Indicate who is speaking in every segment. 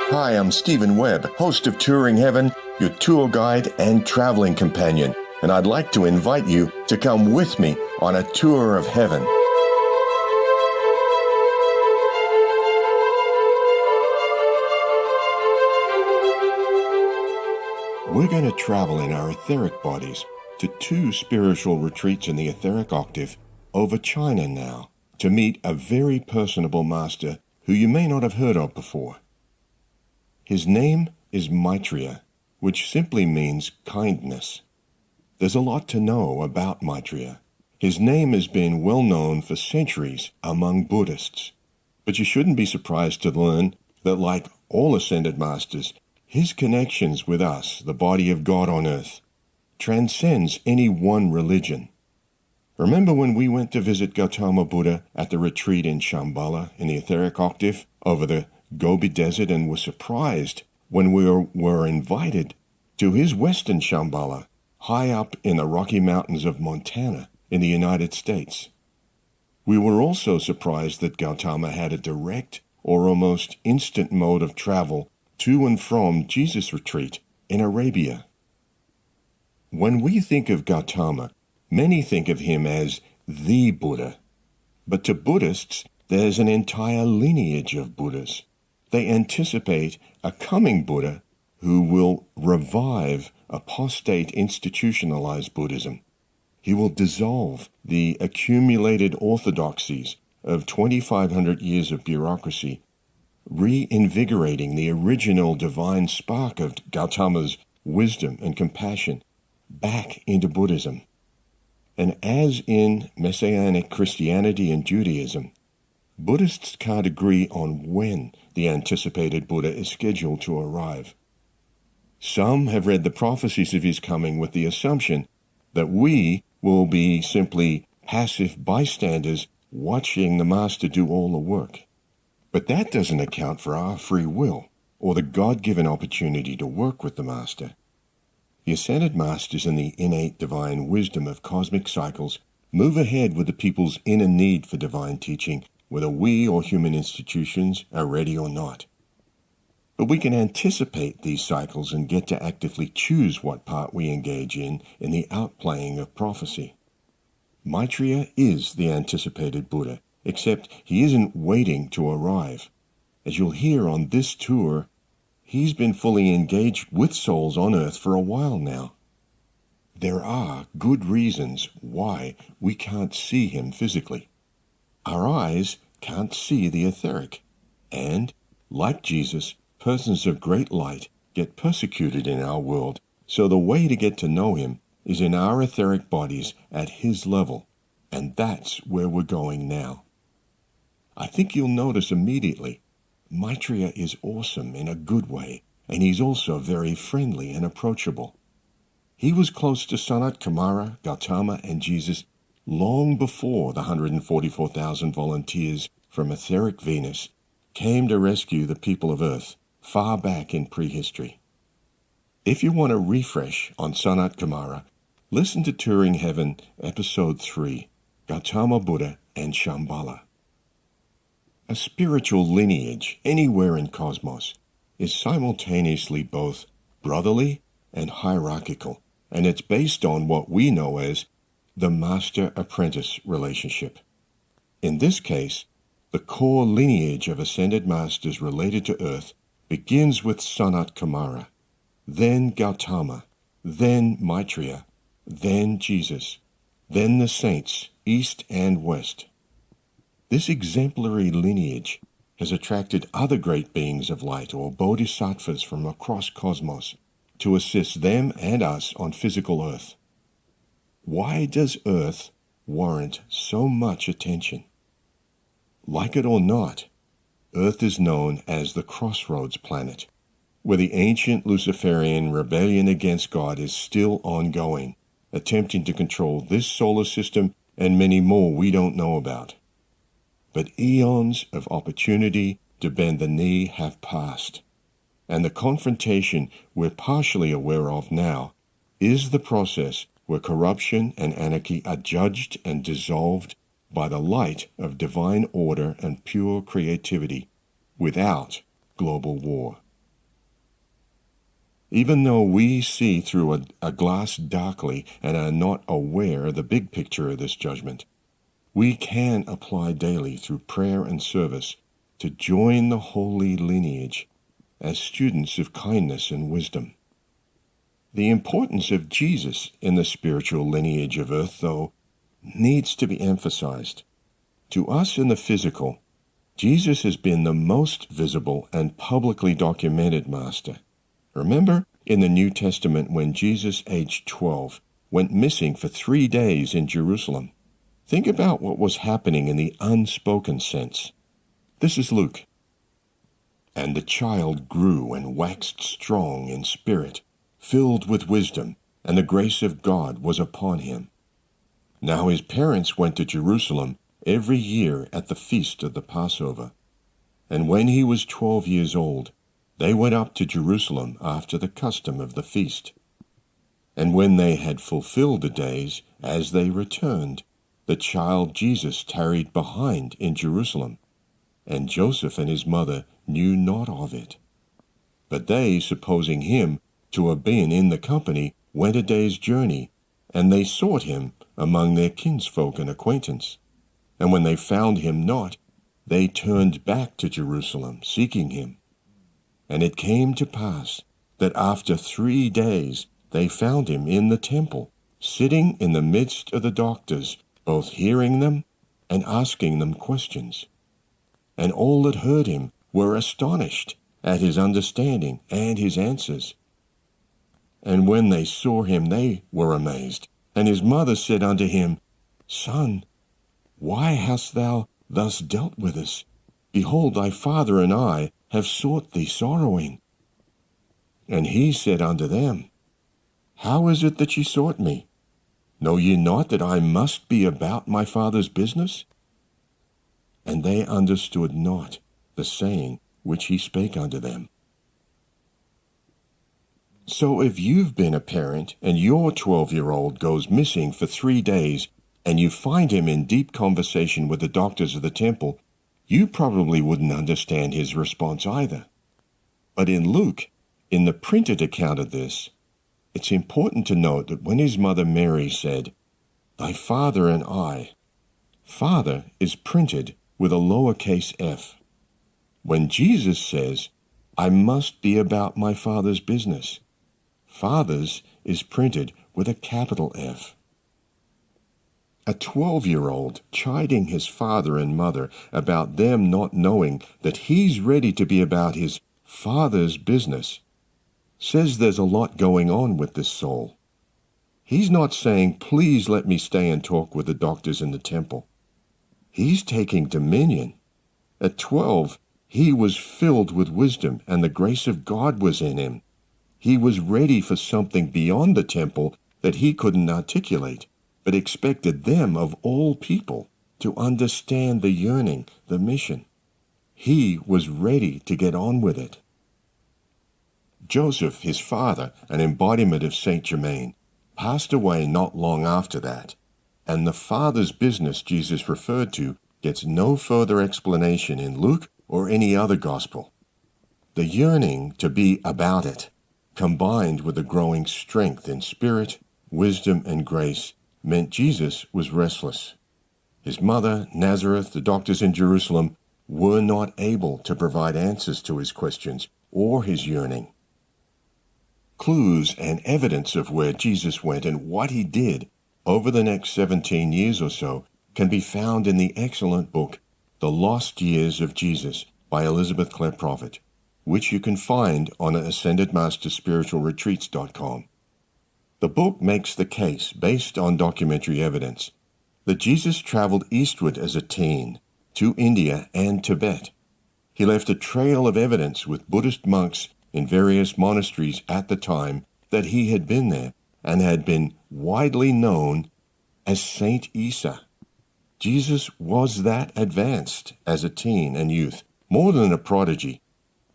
Speaker 1: Hi, I'm Stephen Webb, host of Touring Heaven, your tour guide and traveling companion, and I'd like to invite you to come with me on a tour of heaven. We're going to travel in our etheric bodies to 2 spiritual retreats in the etheric octave over China now to meet a very personable master who you may not have heard of before. His name is Maitreya, which simply means kindness. There's a lot to know about Maitreya. His name has been well known for centuries among Buddhists, but you shouldn't be surprised to learn that, like all ascended masters, his connections with us, the body of God on earth, transcends any one religion. Remember when we went to visit Gautama Buddha at the retreat in Shambhala in the etheric octave over the Gobi Desert and were surprised when we were invited to his western Shambhala high up in the Rocky Mountains of Montana in the United States. We were also surprised that Gautama had a direct or almost instant mode of travel to and from Jesus' retreat in Arabia. When we think of Gautama, many think of him as the Buddha. But to Buddhists, there's an entire lineage of Buddhas. They anticipate a coming Buddha who will revive apostate institutionalized Buddhism. He will dissolve the accumulated orthodoxies of 2,500 years of bureaucracy, reinvigorating the original divine spark of Gautama's wisdom and compassion back into Buddhism. And as in Messianic Christianity and Judaism, Buddhists can't agree on when the anticipated Buddha is scheduled to arrive. Some have read the prophecies of his coming with the assumption that we will be simply passive bystanders watching the Master do all the work. But that doesn't account for our free will or the God-given opportunity to work with the Master. The ascended Masters and the innate divine wisdom of cosmic cycles move ahead with the people's inner need for divine teaching, whether we or human institutions are ready or not. But we can anticipate these cycles and get to actively choose what part we engage in the outplaying of prophecy. Maitreya is the anticipated Buddha, except he isn't waiting to arrive. As you'll hear on this tour, he's been fully engaged with souls on earth for a while now. There are good reasons why we can't see him physically. Our eyes can't see the etheric, and, like Jesus, persons of great light get persecuted in our world, so the way to get to know him is in our etheric bodies at his level, and that's where we're going now. I think you'll notice immediately, Maitreya is awesome in a good way, and he's also very friendly and approachable. He was close to Sanat Kumara, Gautama, and Jesus long before the 144,000 volunteers from Etheric Venus came to rescue the people of Earth far back in prehistory. If you want a refresh on Sanat Kumara, listen to Touring Heaven, Episode 3, Gautama Buddha and Shambhala. A spiritual lineage anywhere in cosmos is simultaneously both brotherly and hierarchical, and it's based on what we know as the master-apprentice relationship. In this case, the core lineage of ascended masters related to Earth begins with Sanat Kumara, then Gautama, then Maitreya, then Jesus, then the saints, east and west. This exemplary lineage has attracted other great beings of light or bodhisattvas from across cosmos to assist them and us on physical Earth. Why does Earth warrant so much attention? Like it or not, Earth is known as the crossroads planet, where the ancient Luciferian rebellion against God is still ongoing, attempting to control this solar system and many more we don't know about. But eons of opportunity to bend the knee have passed, and the confrontation we're partially aware of now is the process where corruption and anarchy are judged and dissolved by the light of divine order and pure creativity without global war. Even though we see through a glass darkly and are not aware of the big picture of this judgment, we can apply daily through prayer and service to join the holy lineage as students of kindness and wisdom. The importance of Jesus in the spiritual lineage of earth, though, needs to be emphasized. To us in the physical, Jesus has been the most visible and publicly documented master. Remember in the New Testament when Jesus, aged 12, went missing for 3 days in Jerusalem? Think about what was happening in the unspoken sense. This is Luke. And the child grew and waxed strong in spirit, filled with wisdom, and the grace of God was upon him. Now his parents went to Jerusalem every year at the feast of the Passover. And when he was 12 years old, they went up to Jerusalem after the custom of the feast. And when they had fulfilled the days, as they returned, the child Jesus tarried behind in Jerusalem, and Joseph and his mother knew not of it. But they, supposing him to have been in the company, went a day's journey, and they sought him among their kinsfolk and acquaintance. And when they found him not, they turned back to Jerusalem, seeking him. And it came to pass that after 3 days they found him in the temple, sitting in the midst of the doctors, both hearing them and asking them questions. And all that heard him were astonished at his understanding and his answers. And when they saw him, they were amazed. And his mother said unto him, Son, why hast thou thus dealt with us? Behold, thy father and I have sought thee sorrowing. And he said unto them, How is it that ye sought me? Know ye not that I must be about my father's business? And they understood not the saying which he spake unto them. So if you've been a parent and your 12-year-old goes missing for 3 days and you find him in deep conversation with the doctors of the temple, you probably wouldn't understand his response either. But in Luke, in the printed account of this, it's important to note that when his mother Mary said, Thy father and I, father is printed with a lowercase f. When Jesus says, I must be about my father's business, fathers is printed with a capital F. A 12-year-old chiding his father and mother about them not knowing that he's ready to be about his father's business says there's a lot going on with this soul. He's not saying, please let me stay and talk with the doctors in the temple. He's taking dominion. At 12, he was filled with wisdom and the grace of God was in him. He was ready for something beyond the temple that he couldn't articulate, but expected them of all people to understand the yearning, the mission. He was ready to get on with it. Joseph, his father, an embodiment of Saint Germain, passed away not long after that, and the father's business Jesus referred to gets no further explanation in Luke or any other gospel. The yearning to be about it, combined with a growing strength in spirit, wisdom, and grace, meant Jesus was restless. His mother, Nazareth, the doctors in Jerusalem, were not able to provide answers to his questions or his yearning. Clues and evidence of where Jesus went and what he did over the next 17 years or so can be found in the excellent book, The Lost Years of Jesus by Elizabeth Clare Prophet, which you can find on AscendedMasterSpiritualRetreats.com. The book makes the case, based on documentary evidence, that Jesus traveled eastward as a teen to India and Tibet. He left a trail of evidence with Buddhist monks in various monasteries at the time that he had been there and had been widely known as Saint Isa. Jesus was that advanced as a teen and youth, more than a prodigy.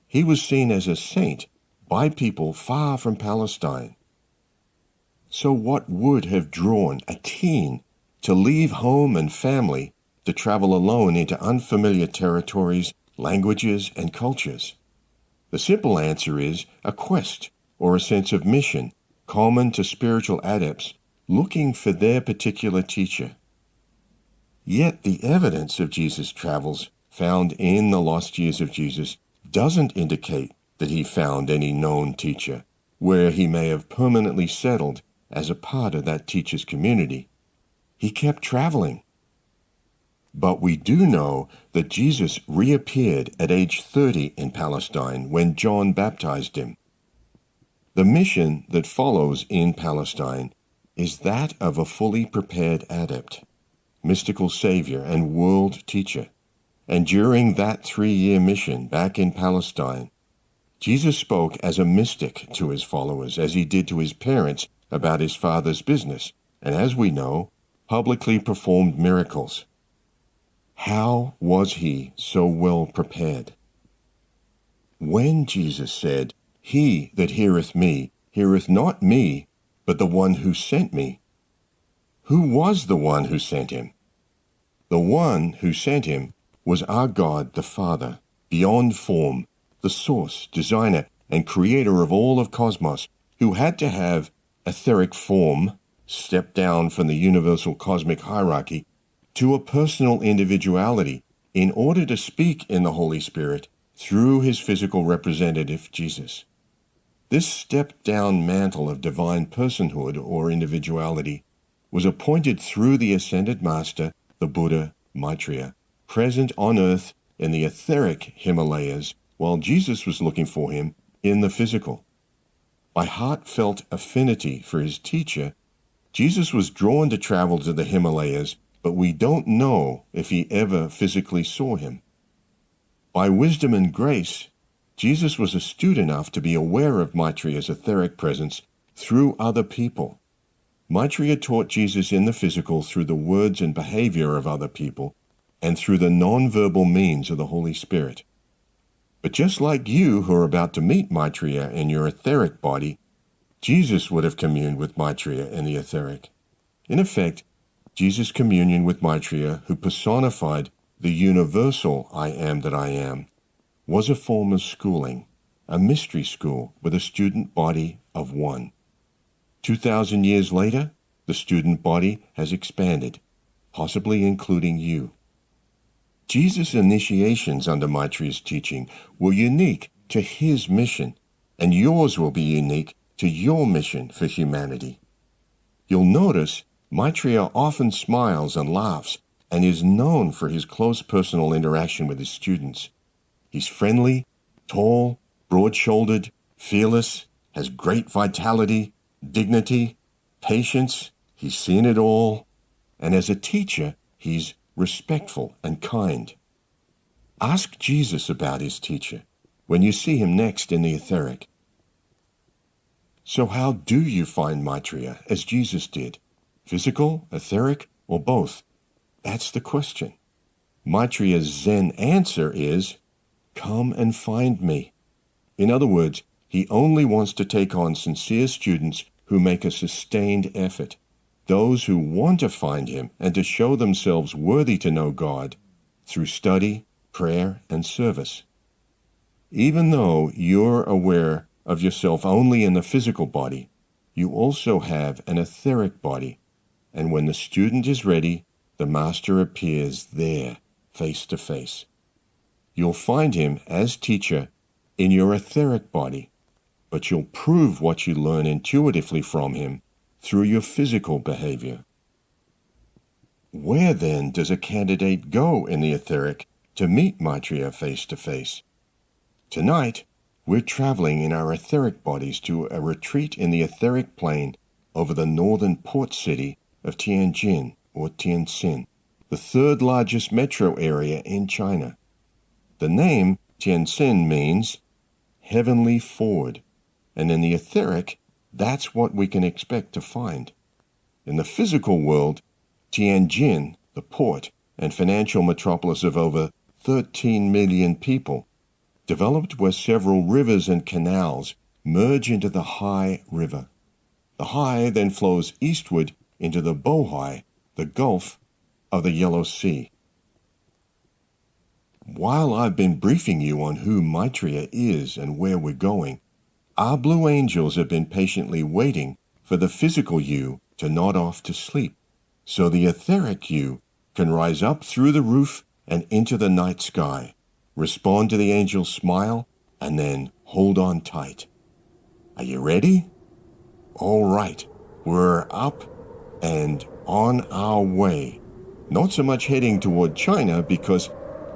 Speaker 1: He was seen as a saint by people far from Palestine. So what would have drawn a teen to leave home and family to travel alone into unfamiliar territories, languages, and cultures? The simple answer is a quest or a sense of mission common to spiritual adepts looking for their particular teacher. Yet the evidence of Jesus' travels found in the lost years of Jesus doesn't indicate that he found any known teacher where he may have permanently settled as a part of that teacher's community. He kept traveling. But we do know that Jesus reappeared at age 30 in Palestine when John baptized him. The mission that follows in Palestine is that of a fully prepared adept, mystical savior, and world teacher. And during that 3-year mission back in Palestine, Jesus spoke as a mystic to his followers, as he did to his parents about his Father's business, and as we know, publicly performed miracles. How was he so well prepared? When Jesus said, "He that heareth me, heareth not me, but the one who sent me," who was the one who sent him? The one who sent him was our God the Father, beyond form, the source, designer, and creator of all of cosmos, who had to have etheric form, step down from the universal cosmic hierarchy to a personal individuality in order to speak in the Holy Spirit through his physical representative, Jesus. This stepped-down mantle of divine personhood or individuality was appointed through the ascended master, the Buddha Maitreya, present on earth in the etheric Himalayas while Jesus was looking for him in the physical. By heartfelt affinity for his teacher, Jesus was drawn to travel to the Himalayas, but we don't know if he ever physically saw him. By wisdom and grace, Jesus was astute enough to be aware of Maitreya's etheric presence through other people. Maitreya taught Jesus in the physical through the words and behavior of other people and through the non-verbal means of the Holy Spirit. But just like you who are about to meet Maitreya in your etheric body, Jesus would have communed with Maitreya in the etheric. In effect, Jesus' communion with Maitreya, who personified the universal I am that I am, was a form of schooling, a mystery school with a student body of one. 2,000 years later, the student body has expanded, possibly including you. Jesus' initiations under Maitreya's teaching were unique to his mission, and yours will be unique to your mission for humanity. You'll notice Maitreya often smiles and laughs and is known for his close personal interaction with his students. He's friendly, tall, broad-shouldered, fearless, has great vitality, dignity, patience. He's seen it all. And as a teacher, he's respectful and kind. Ask Jesus about his teacher when you see him next in the etheric. So how do you find Maitreya as Jesus did? Physical, etheric, or both? That's the question. Maitreya's Zen answer is, come and find me. In other words, he only wants to take on sincere students who make a sustained effort, those who want to find him and to show themselves worthy to know God through study, prayer, and service. Even though you're aware of yourself only in the physical body, you also have an etheric body, and when the student is ready, the master appears there, face to face. You'll find him as teacher in your etheric body, but you'll prove what you learn intuitively from him through your physical behavior. Where then does a candidate go in the etheric to meet Maitreya face to face? Tonight, we're traveling in our etheric bodies to a retreat in the etheric plane over the northern port city of Tianjin, or Tianjin, the third largest metro area in China. The name Tianjin means heavenly ford, and in the etheric, that's what we can expect to find. In the physical world, Tianjin, the port and financial metropolis of over 13 million people, developed where several rivers and canals merge into the Hai River. The Hai then flows eastward into the Bohai, the Gulf of the Yellow Sea. While I've been briefing you on who Maitreya is and where we're going, our blue angels have been patiently waiting for the physical you to nod off to sleep, so the etheric you can rise up through the roof and into the night sky, respond to the angel's smile, and then hold on tight. Are you ready? All right, we're up and on our way. Not so much heading toward China, because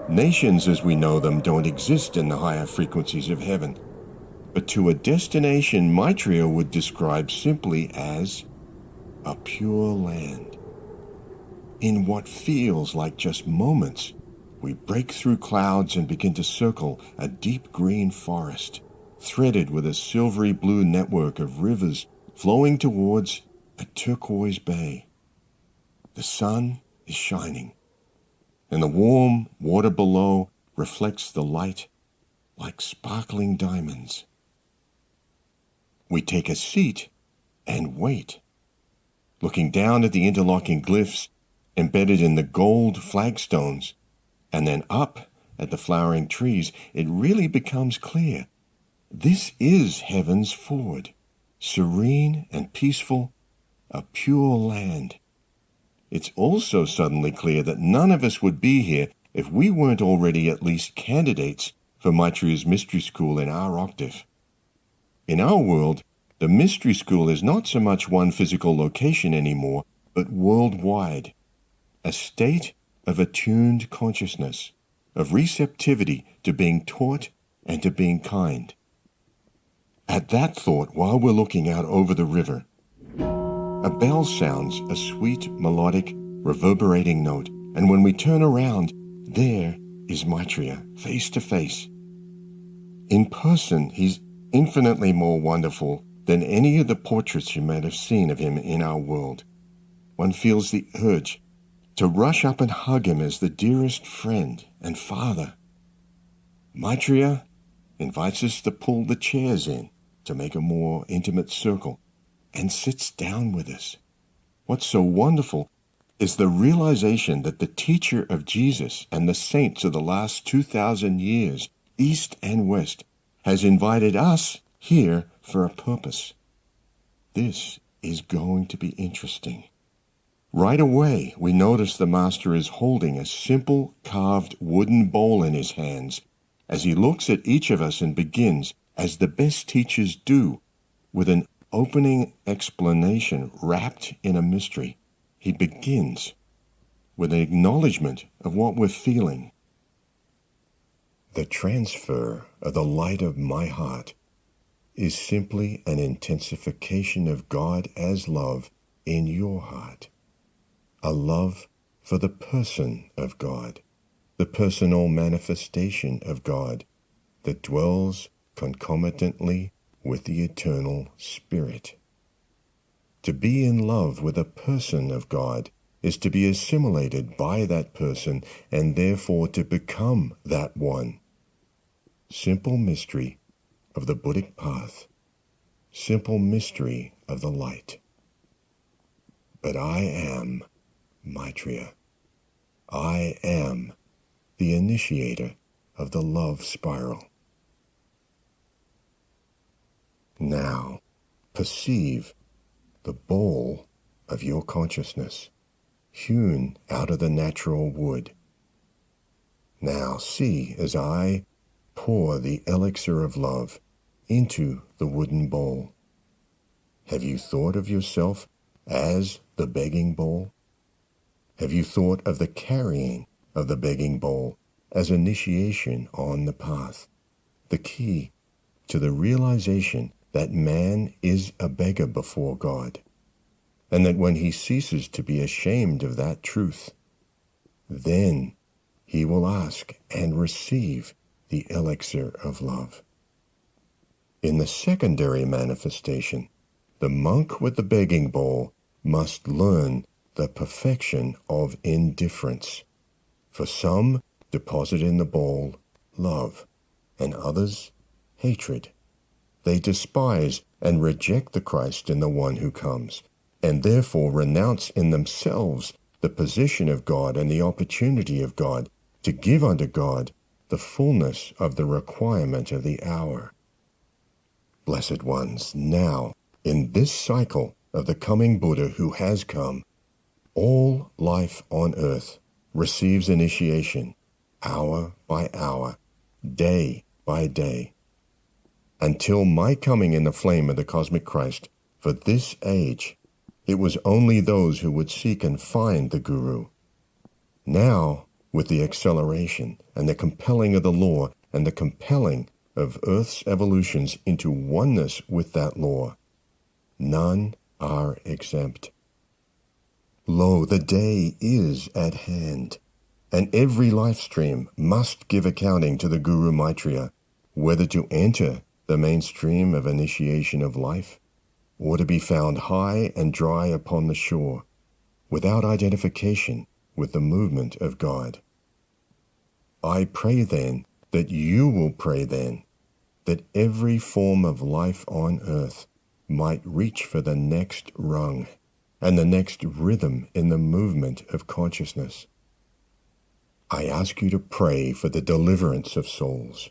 Speaker 1: nations as we know them don't exist in the higher frequencies of heaven, but to a destination Maitreya would describe simply as a pure land. In what feels like just moments, we break through clouds and begin to circle a deep green forest, threaded with a silvery blue network of rivers flowing towards a turquoise bay. The sun is shining, and the warm water below reflects the light like sparkling diamonds. We take a seat and wait, looking down at the interlocking glyphs embedded in the gold flagstones, and then up at the flowering trees. It really becomes clear. This is heaven's ford, serene and peaceful, a pure land. It's also suddenly clear that none of us would be here if we weren't already at least candidates for Maitreya's mystery school in our octave. In our world, the mystery school is not so much one physical location anymore, but worldwide, a state of attuned consciousness, of receptivity to being taught and to being kind. At that thought, while we're looking out over the river, a bell sounds a sweet, melodic, reverberating note, and when we turn around, there is Maitreya, face to face. In person, he's infinitely more wonderful than any of the portraits you might have seen of him in our world. One feels the urge to rush up and hug him as the dearest friend and father. Maitreya invites us to pull the chairs in to make a more intimate circle, and sits down with us. What's so wonderful is the realization that the teacher of Jesus and the saints of the last 2,000 years, East and West, has invited us here for a purpose. This is going to be interesting. Right away, we notice the Master is holding a simple carved wooden bowl in his hands as he looks at each of us and begins, as the best teachers do, with an opening explanation wrapped in a mystery. He begins with an acknowledgement of what we're feeling. The transfer of the light of my heart is simply an intensification of God as love in your heart. A love for the person of God, the personal manifestation of God that dwells concomitantly with the eternal Spirit. To be in love with a person of God is to be assimilated by that person and therefore to become that one. Simple mystery of the Buddhic path, simple mystery of the light. But I am Maitreya. I am the initiator of the love spiral. Now, perceive the bowl of your consciousness, hewn out of the natural wood. Now see as I pour the elixir of love into the wooden bowl. Have you thought of yourself as the begging bowl? Have you thought of the carrying of the begging bowl as initiation on the path, the key to the realization that man is a beggar before God, and that when he ceases to be ashamed of that truth, then he will ask and receive the elixir of love. In the secondary manifestation, the monk with the begging bowl must learn the perfection of indifference. For some deposit in the bowl love, and others hatred. They despise and reject the Christ in the one who comes, and therefore renounce in themselves the position of God and the opportunity of God to give unto God the fullness of the requirement of the hour. Blessed ones, now, in this cycle of the coming Buddha who has come, all life on earth receives initiation, hour by hour, day by day, until my coming in the flame of the cosmic Christ. For this age, it was only those who would seek and find the Guru. Now, with the acceleration and the compelling of the law and the compelling of Earth's evolutions into oneness with that law, none are exempt. Lo, the day is at hand, and every life stream must give accounting to the Guru Maitreya, whether to enter the mainstream of initiation of life, or to be found high and dry upon the shore, without identification with the movement of God. I pray then that you will pray then, that every form of life on earth might reach for the next rung and the next rhythm in the movement of consciousness. I ask you to pray for the deliverance of souls,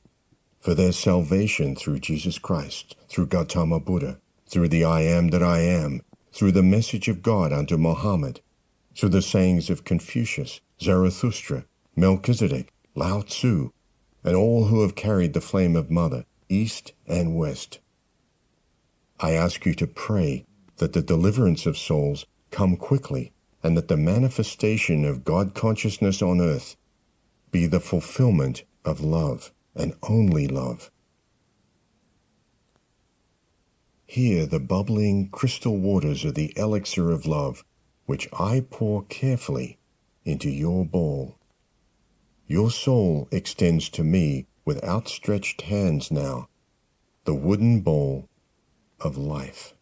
Speaker 1: for their salvation through Jesus Christ, through Gautama Buddha, through the I am that I am, through the message of God unto Muhammad, through the sayings of Confucius, Zarathustra, Melchizedek, Lao Tzu, and all who have carried the flame of Mother, east and west. I ask you to pray that the deliverance of souls come quickly, and that the manifestation of God consciousness on earth be the fulfillment of love, and only love. Here the bubbling crystal waters of the elixir of love, which I pour carefully into your bowl. Your soul extends to me with outstretched hands now, the wooden bowl of life.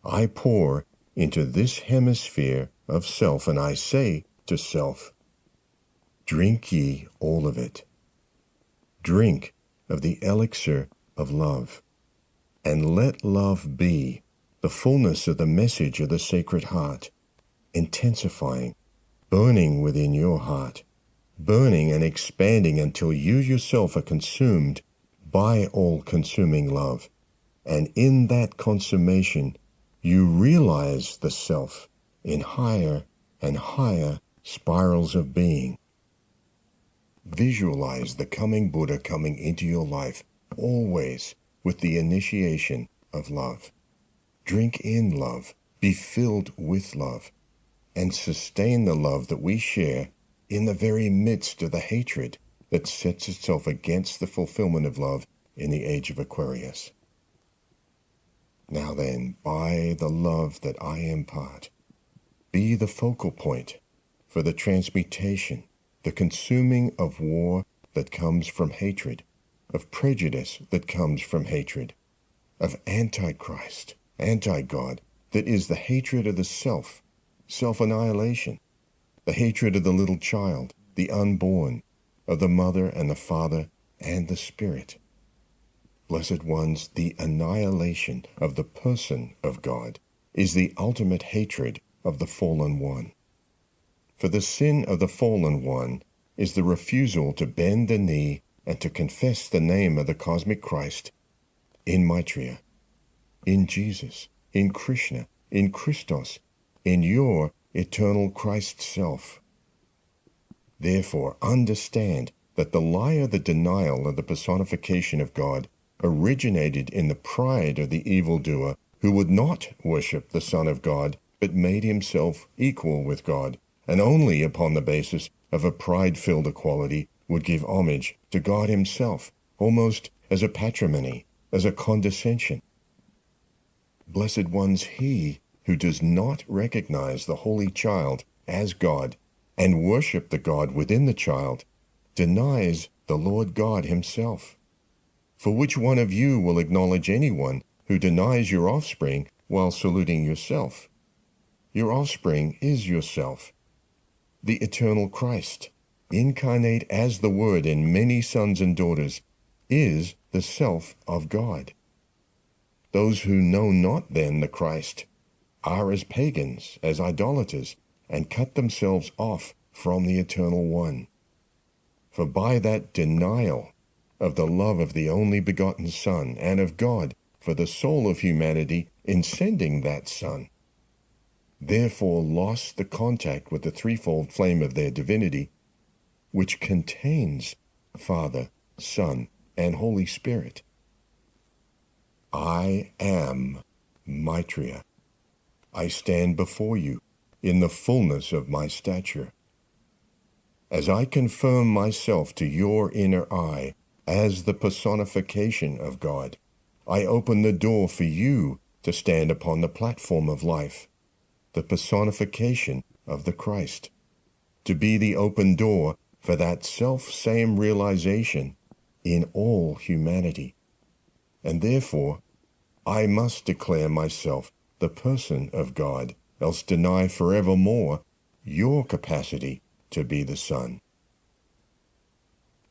Speaker 1: I pour into this hemisphere of self, and I say to self, drink ye all of it. Drink of the elixir of love, and let love be the fullness of the message of the Sacred Heart, intensifying, burning within your heart, burning and expanding until you yourself are consumed by all-consuming love, and in that consummation you realize the self in higher and higher spirals of being. Visualize the coming Buddha coming into your life, always with the initiation of love. Drink in love, be filled with love, and sustain the love that we share in the very midst of the hatred that sets itself against the fulfillment of love in the age of Aquarius. Now then, by the love that I impart, be the focal point for the transmutation, the consuming of war that comes from hatred, of prejudice that comes from hatred, of antichrist, anti-God, that is the hatred of the self, self-annihilation, the hatred of the little child, the unborn, of the mother and the father and the spirit. Blessed ones, the annihilation of the person of God is the ultimate hatred of the fallen one. For the sin of the fallen one is the refusal to bend the knee and to confess the name of the cosmic Christ in Maitreya, in Jesus, in Krishna, in Christos, in your eternal Christ self. Therefore, understand that the lie of the denial of the personification of God originated in the pride of the evildoer who would not worship the Son of God, but made himself equal with God, and only upon the basis of a pride-filled equality would give homage to God himself, almost as a patrimony, as a condescension. Blessed ones, he who does not recognize the Holy Child as God and worship the God within the child denies the Lord God himself. For which one of you will acknowledge anyone who denies your offspring while saluting yourself? Your offspring is yourself. The eternal Christ, incarnate as the Word in many sons and daughters, is the self of God. Those who know not then the Christ are as pagans, as idolaters, and cut themselves off from the Eternal One. For by that denial of the love of the only begotten Son and of God for the soul of humanity in sending that Son, therefore lost the contact with the threefold flame of their divinity, which contains Father, Son, and Holy Spirit. I am Maitreya. I stand before you in the fullness of my stature. As I confirm myself to your inner eye as the personification of God, I open the door for you to stand upon the platform of life, the personification of the Christ, to be the open door for that self-same realization in all humanity. And therefore, I must declare myself the person of God, else deny forevermore your capacity to be the Son.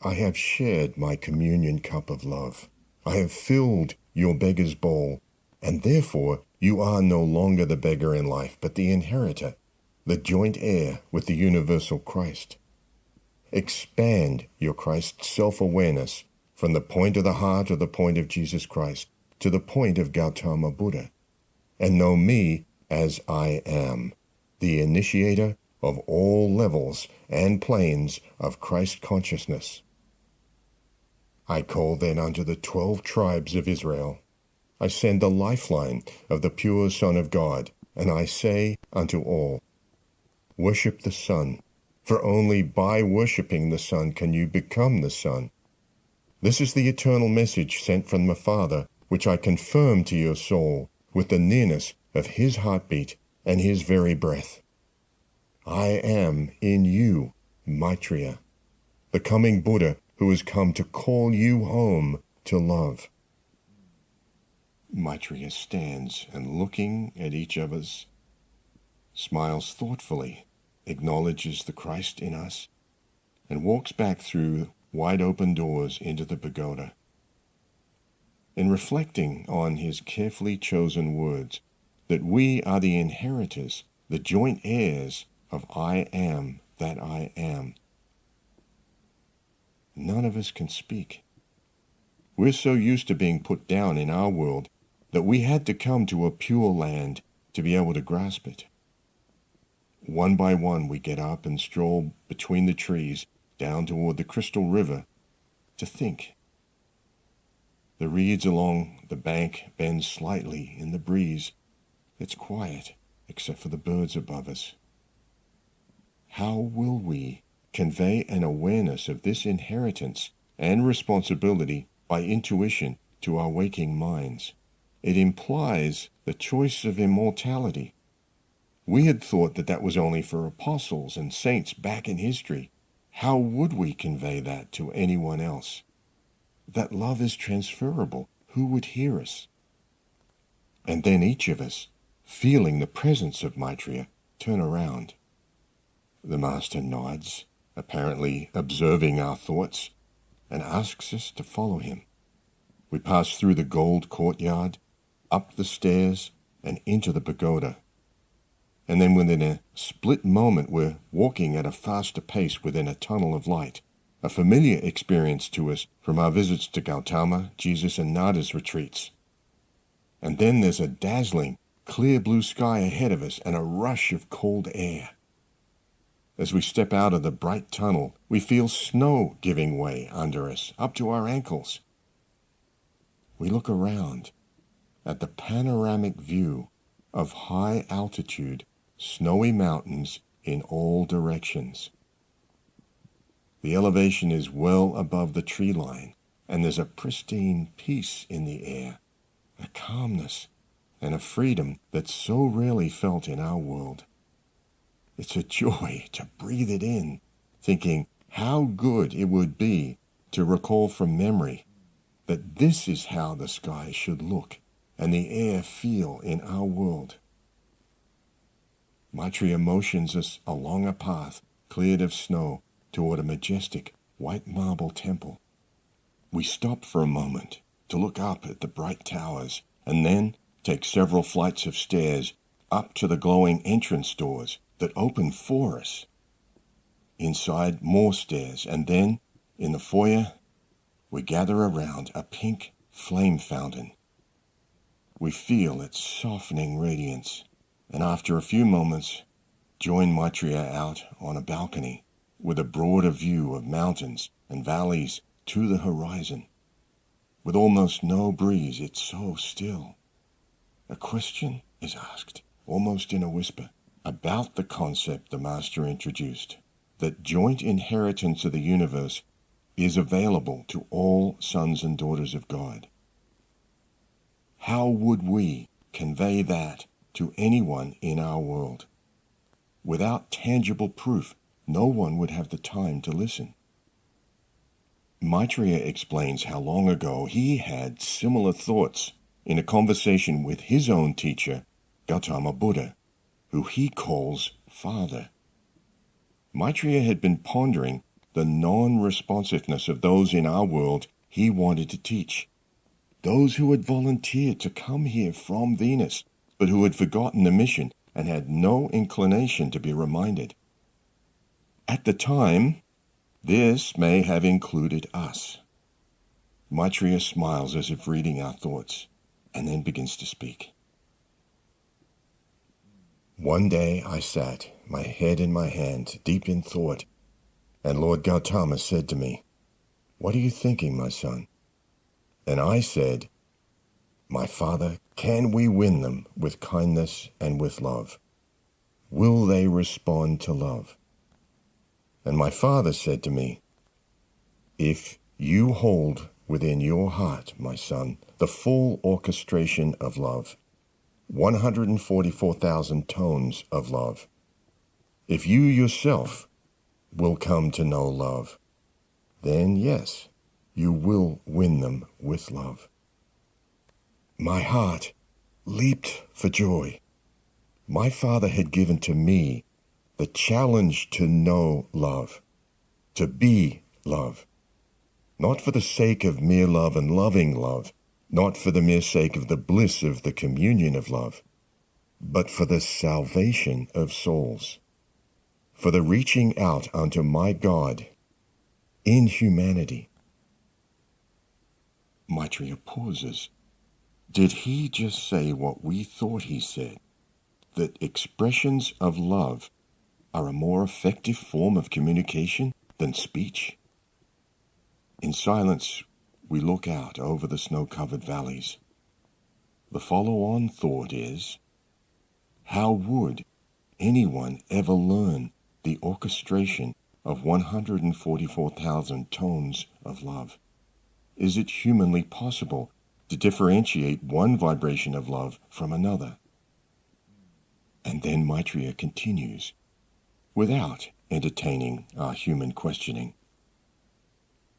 Speaker 1: I have shared my communion cup of love. I have filled your beggar's bowl, and therefore you are no longer the beggar in life, but the inheritor, the joint heir with the universal Christ. Expand your Christ self-awareness from the point of the heart of the point of Jesus Christ to the point of Gautama Buddha, and know me as I am, the initiator of all levels and planes of Christ consciousness. I call then unto the 12 tribes of Israel. I send the lifeline of the pure Son of God, and I say unto all, worship the Son, for only by worshiping the Son can you become the Son. This is the eternal message sent from the Father, which I confirm to your soul with the nearness of his heartbeat and his very breath. I am in you, Maitreya, the coming Buddha who has come to call you home to love. Maitreya stands and, looking at each of us, smiles thoughtfully, acknowledges the Christ in us, and walks back through wide-open doors into the pagoda. In reflecting on his carefully chosen words, that we are the inheritors, the joint heirs of I am that I am, none of us can speak. We're so used to being put down in our world that we had to come to a pure land to be able to grasp it. One by one we get up and stroll between the trees down toward the crystal river to think. The reeds along the bank bend slightly in the breeze. It's quiet, except for the birds above us. How will we convey an awareness of this inheritance and responsibility by intuition to our waking minds? It implies the choice of immortality. We had thought that that was only for apostles and saints back in history. How would we convey that to anyone else? That love is transferable. Who would hear us? And then each of us, feeling the presence of Maitreya, turn around. The Master nods, apparently observing our thoughts, and asks us to follow him. We pass through the gold courtyard, up the stairs, and into the pagoda. And then within a split moment we're walking at a faster pace within a tunnel of light, a familiar experience to us from our visits to Gautama, Jesus, and Nada's retreats. And then there's a dazzling, clear blue sky ahead of us and a rush of cold air. As we step out of the bright tunnel, we feel snow giving way under us, up to our ankles. We look around at the panoramic view of high-altitude, snowy mountains in all directions. The elevation is well above the tree line, and there's a pristine peace in the air, a calmness and a freedom that's so rarely felt in our world. It's a joy to breathe it in, thinking how good it would be to recall from memory that this is how the sky should look and the air feel in our world. Maitreya motions us along a path cleared of snow toward a majestic white marble temple. We stop for a moment to look up at the bright towers and then take several flights of stairs up to the glowing entrance doors that open for us. Inside, more stairs, and then, in the foyer, we gather around a pink flame fountain. We feel its softening radiance, and after a few moments, join Maitreya out on a balcony with a broader view of mountains and valleys to the horizon. With almost no breeze, it's so still. A question is asked, almost in a whisper, about the concept the Master introduced, that joint inheritance of the universe is available to all sons and daughters of God. How would we convey that to anyone in our world? Without tangible proof, no one would have the time to listen. Maitreya explains how long ago he had similar thoughts in a conversation with his own teacher, Gautama Buddha, who he calls Father. Maitreya had been pondering the non-responsiveness of those in our world he wanted to teach, those who had volunteered to come here from Venus, but who had forgotten the mission and had no inclination to be reminded. At the time, this may have included us. Maitreya smiles as if reading our thoughts, and then begins to speak. One day I sat, my head in my hand, deep in thought, and Lord Gautama said to me, "What are you thinking, my son?" And I said, "My father, can we win them with kindness and with love? Will they respond to love?" And my father said to me, "If you hold within your heart, my son, the full orchestration of love, 144,000 tones of love, if you yourself will come to know love, then yes, you will win them with love." My heart leaped for joy. My father had given to me the challenge to know love, to be love, not for the sake of mere love and loving love, not for the mere sake of the bliss of the communion of love, but for the salvation of souls, for the reaching out unto my God in humanity. Maitreya pauses. Did he just say what we thought he said, that expressions of love are a more effective form of communication than speech? In silence, we look out over the snow-covered valleys. The follow-on thought is, how would anyone ever learn the orchestration of 144,000 tones of love? Is it humanly possible to differentiate one vibration of love from another? And then Maitreya continues, without entertaining our human questioning.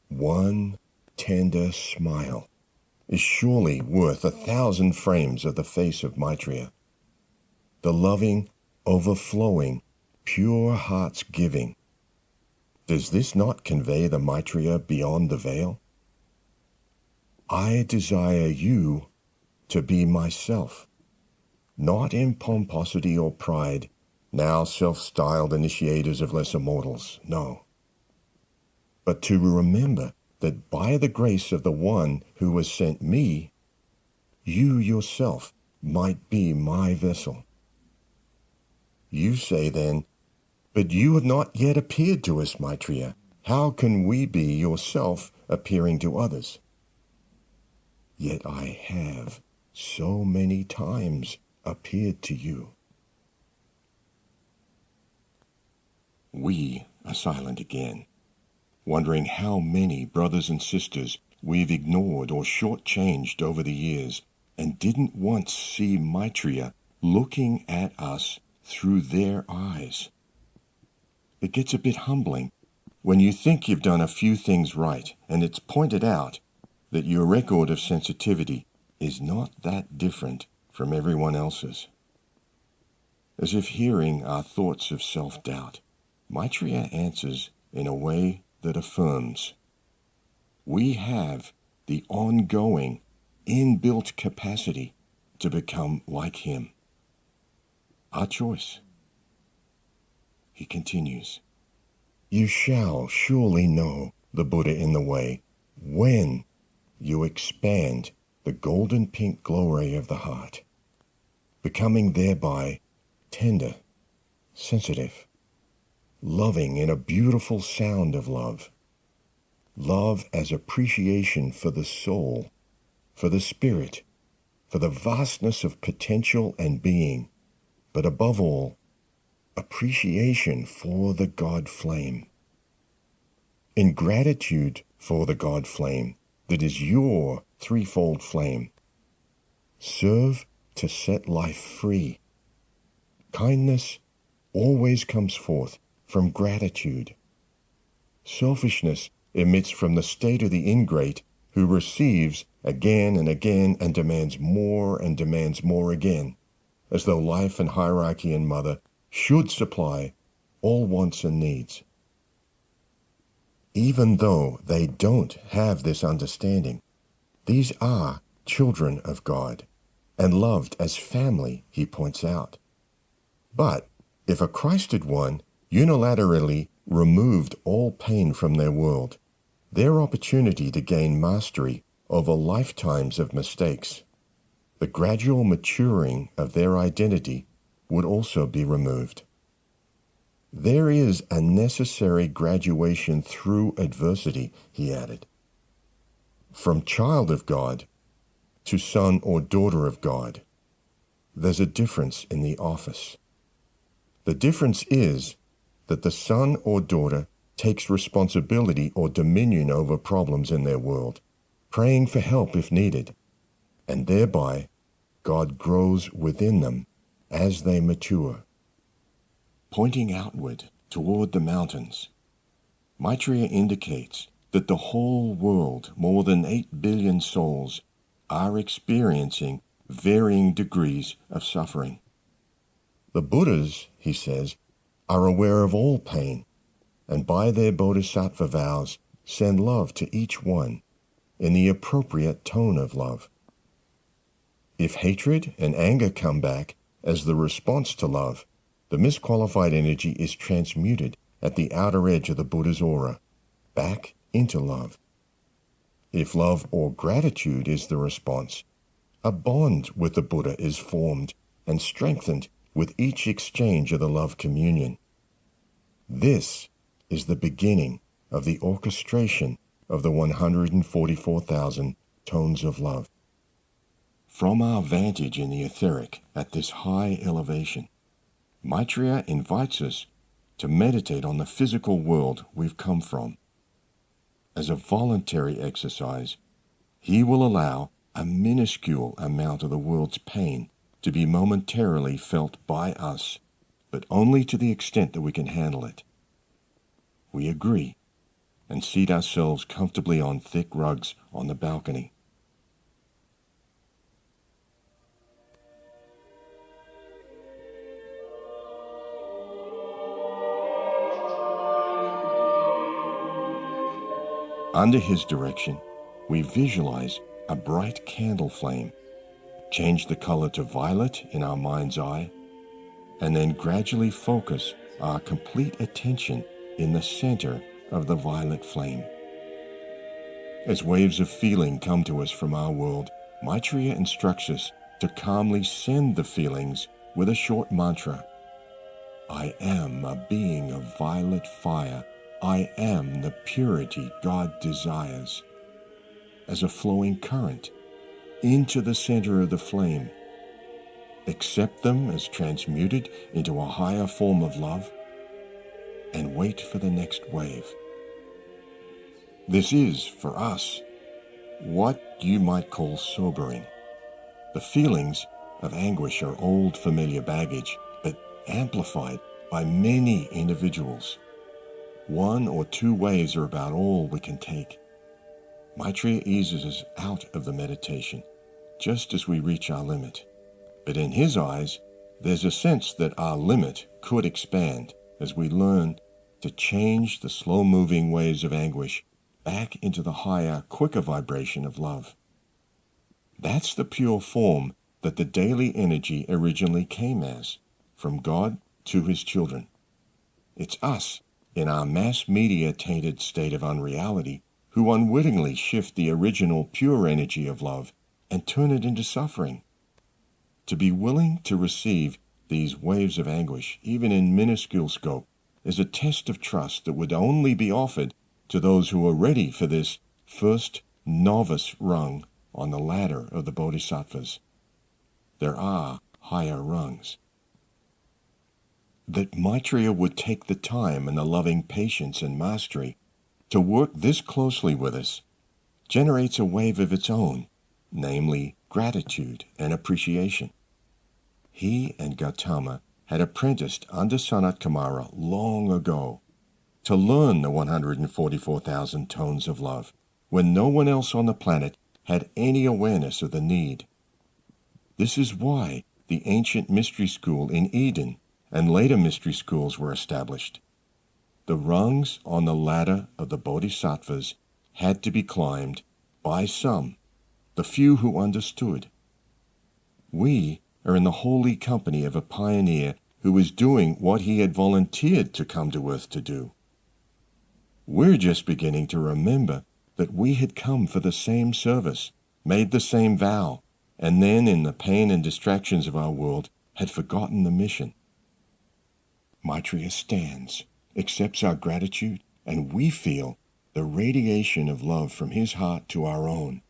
Speaker 1: One tender smile is surely worth 1,000 frames of the face of Maitreya. The loving, overflowing, pure heart's giving. Does this not convey the Maitreya beyond the veil? I desire you to be myself, not in pomposity or pride, now self-styled initiators of lesser mortals, no, but to remember that by the grace of the one who has sent me, you yourself might be my vessel. You say then, but you have not yet appeared to us, Maitreya. How can we be yourself appearing to others? Yet I have so many times appeared to you. We are silent again, wondering how many brothers and sisters we've ignored or shortchanged over the years and didn't once see Maitreya looking at us through their eyes. It gets a bit humbling when you think you've done a few things right and it's pointed out that your record of sensitivity is not that different from everyone else's. As if hearing our thoughts of self-doubt, Maitreya answers in a way that affirms, we have the ongoing, inbuilt capacity to become like him. Our choice. He continues, you shall surely know the Buddha in the way, when you expand the golden pink glow ray of the heart, becoming thereby tender, sensitive, loving in a beautiful sound of love. Love as appreciation for the soul, for the spirit, for the vastness of potential and being, but above all, appreciation for the God flame. In gratitude for the God flame that is your threefold flame, serve to set life free. Kindness always comes forth from gratitude. Selfishness emits from the state of the ingrate who receives again and again and demands more again, as though life and hierarchy and mother should supply all wants and needs. Even though they don't have this understanding, these are children of God and loved as family, he points out. But if a Christed one unilaterally removed all pain from their world, their opportunity to gain mastery over lifetimes of mistakes, the gradual maturing of their identity would also be removed. There is a necessary graduation through adversity, he added. From child of God to son or daughter of God, there's a difference in the office. The difference is that the son or daughter takes responsibility or dominion over problems in their world, praying for help if needed, and thereby God grows within them as they mature. Pointing outward toward the mountains, Maitreya indicates that the whole world, more than 8 billion souls, are experiencing varying degrees of suffering. The Buddhas, he says, are aware of all pain, and by their bodhisattva vows send love to each one in the appropriate tone of love. If hatred and anger come back as the response to love, the misqualified energy is transmuted at the outer edge of the Buddha's aura, back into love. If love or gratitude is the response, a bond with the Buddha is formed and strengthened with each exchange of the love communion. This is the beginning of the orchestration of the 144,000 tones of love. From our vantage in the etheric at this high elevation, Maitreya invites us to meditate on the physical world we've come from. As a voluntary exercise, he will allow a minuscule amount of the world's pain to be momentarily felt by us, but only to the extent that we can handle it. We agree and seat ourselves comfortably on thick rugs on the balcony. Under his direction, we visualize a bright candle flame, change the color to violet in our mind's eye, and then gradually focus our complete attention in the center of the violet flame. As waves of feeling come to us from our world, Maitreya instructs us to calmly send the feelings with a short mantra. I am a being of violet fire. I am the purity God desires. As a flowing current into the center of the flame. Accept them as transmuted into a higher form of love and wait for the next wave. This is, for us, what you might call sobering. The feelings of anguish are old familiar baggage, but amplified by many individuals. 1 or 2 waves are about all we can take. Maitreya eases us out of the meditation, just as we reach our limit. But in his eyes, there's a sense that our limit could expand as we learn to change the slow-moving waves of anguish back into the higher, quicker vibration of love. That's the pure form that the daily energy originally came as, from God to his children. It's us, in our mass media-tainted state of unreality, who unwittingly shift the original pure energy of love and turn it into suffering. To be willing to receive these waves of anguish, even in minuscule scope, is a test of trust that would only be offered to those who are ready for this first novice rung on the ladder of the bodhisattvas. There are higher rungs. That Maitreya would take the time and the loving patience and mastery to work this closely with us generates a wave of its own, namely gratitude and appreciation. He and Gautama had apprenticed under Sanat Kumara long ago to learn the 144,000 tones of love when no one else on the planet had any awareness of the need. This is why the ancient mystery school in Eden and later mystery schools were established. The rungs on the ladder of the bodhisattvas had to be climbed by some, the few who understood. We are in the holy company of a pioneer who was doing what he had volunteered to come to earth to do. We're just beginning to remember that we had come for the same service, made the same vow, and then in the pain and distractions of our world had forgotten the mission. Maitreya stands, accepts our gratitude, and we feel the radiation of love from his heart to our own,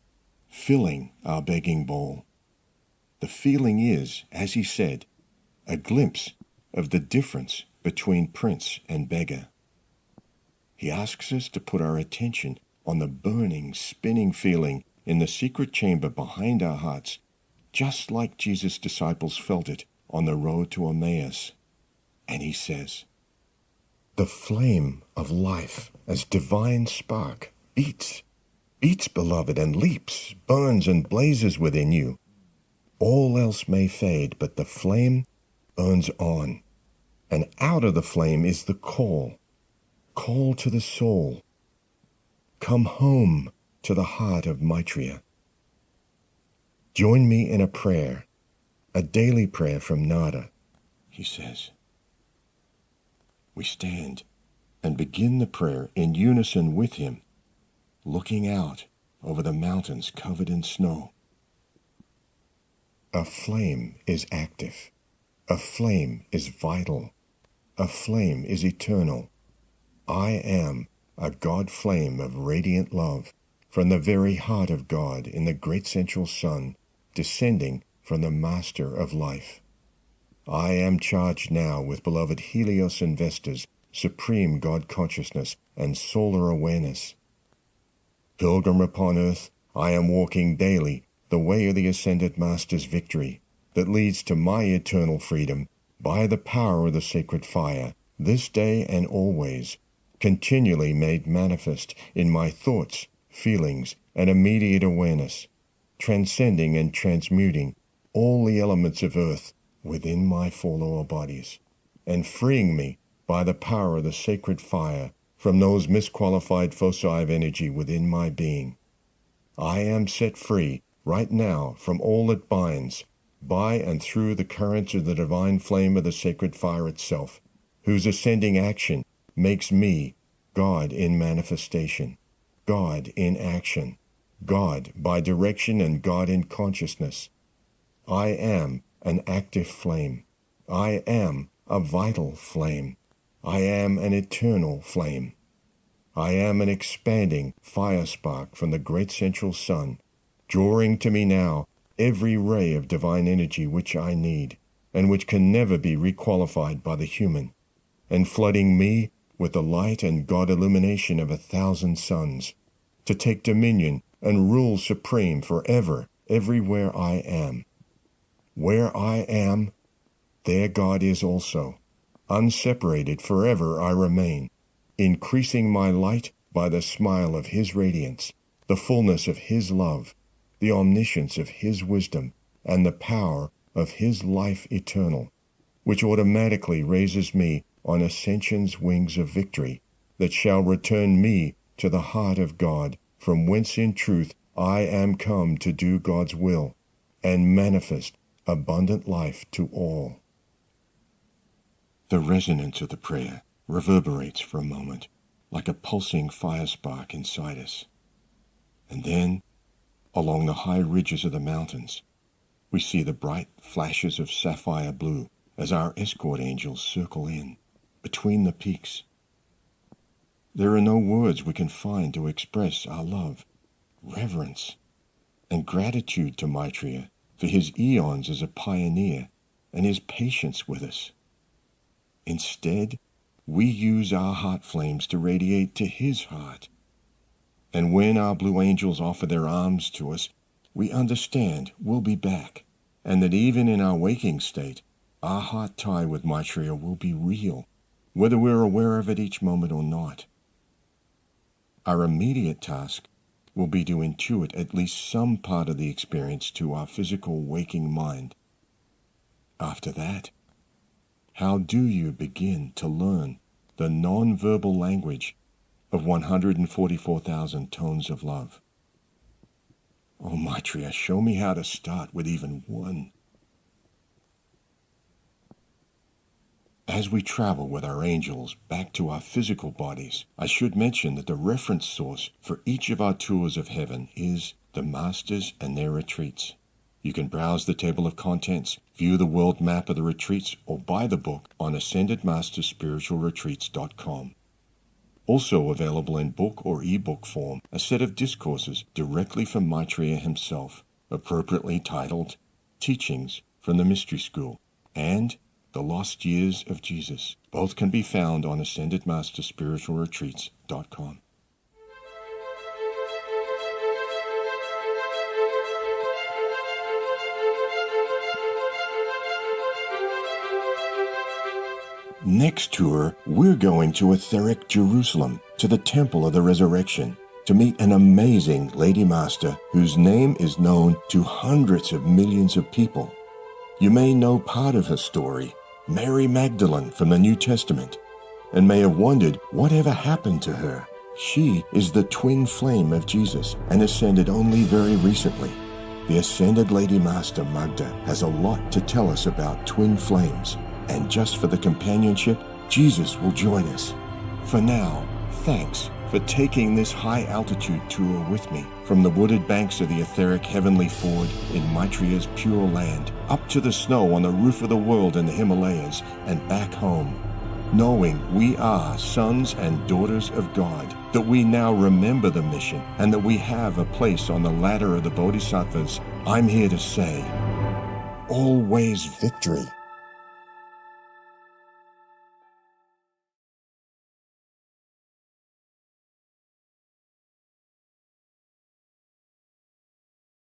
Speaker 1: filling our begging bowl. The feeling is, as he said, a glimpse of the difference between prince and beggar. He asks us to put our attention on the burning, spinning feeling in the secret chamber behind our hearts, just like Jesus' disciples felt it on the road to Emmaus. And he says, "The flame of life as divine spark beats, beloved, and leaps, burns and blazes within you. All else may fade, but the flame burns on. And out of the flame is the call to the soul. Come home to the heart of Maitreya. Join me in a prayer, a daily prayer from Nada," he says. We stand and begin the prayer in unison with him, looking out over the mountains covered in snow. A flame is active. A flame is vital. A flame is eternal. I am a God flame of radiant love from the very heart of God in the great central sun, descending from the Master of life. I am charged now with beloved Helios and Vesta's supreme God consciousness and solar awareness. Pilgrim upon earth, I am walking daily the way of the ascended Master's victory that leads to my eternal freedom by the power of the sacred fire, this day and always, continually made manifest in my thoughts, feelings, and immediate awareness, transcending and transmuting all the elements of earth within my four lower bodies, and freeing me by the power of the sacred fire from those misqualified foci of energy within my being. I am set free right now from all that binds, by and through the currents of the divine flame of the sacred fire itself, whose ascending action makes me God in manifestation, God in action, God by direction, and God in consciousness. I am an active flame. I am a vital flame. I am an eternal flame. I am an expanding fire spark from the great central sun, drawing to me now every ray of divine energy which I need, and which can never be requalified by the human, and flooding me with the light and God illumination of 1,000 suns, to take dominion and rule supreme forever everywhere I am. Where I am, there God is also. Unseparated forever I remain, increasing my light by the smile of his radiance, the fullness of his love, the omniscience of his wisdom, and the power of his life eternal, which automatically raises me on ascension's wings of victory, that shall return me to the heart of God, from whence in truth I am come to do God's will, and manifest abundant life to all. The resonance of the prayer reverberates for a moment, like a pulsing fire spark inside us. And then, along the high ridges of the mountains, we see the bright flashes of sapphire blue as our escort angels circle in, between the peaks. There are no words we can find to express our love, reverence, and gratitude to Maitreya for his eons as a pioneer and his patience with us. Instead, we use our heart flames to radiate to his heart. And when our blue angels offer their arms to us, we understand we'll be back, and that even in our waking state, our heart tie with Maitreya will be real, whether we're aware of it each moment or not. Our immediate task will be to intuit at least some part of the experience to our physical waking mind. After that, how do you begin to learn the non-verbal language of 144,000 tones of love? Oh, Maitreya, show me how to start with even one. As we travel with our angels back to our physical bodies, I should mention that the reference source for each of our tours of heaven is the Masters and their retreats. You can browse the table of contents, view the world map of the retreats, or buy the book on AscendedMastersSpiritualRetreats.com. Also available in book or ebook form, a set of discourses directly from Maitreya himself, appropriately titled Teachings from the Mystery School and The Lost Years of Jesus. Both can be found on AscendedMastersSpiritualRetreats.com. Next tour, we're going to Etheric, Jerusalem, to the Temple of the Resurrection, to meet an amazing Lady Master whose name is known to hundreds of millions of people. You may know part of her story, Mary Magdalene from the New Testament, and may have wondered whatever happened to her. She is the twin flame of Jesus and ascended only very recently. The Ascended Lady Master Magda has a lot to tell us about twin flames. And just for the companionship, Jesus will join us. For now, thanks for taking this high-altitude tour with me from the wooded banks of the etheric heavenly ford in Maitreya's pure land, up to the snow on the roof of the world in the Himalayas, and back home. Knowing we are sons and daughters of God, that we now remember the mission, and that we have a place on the ladder of the Bodhisattvas, I'm here to say, always victory.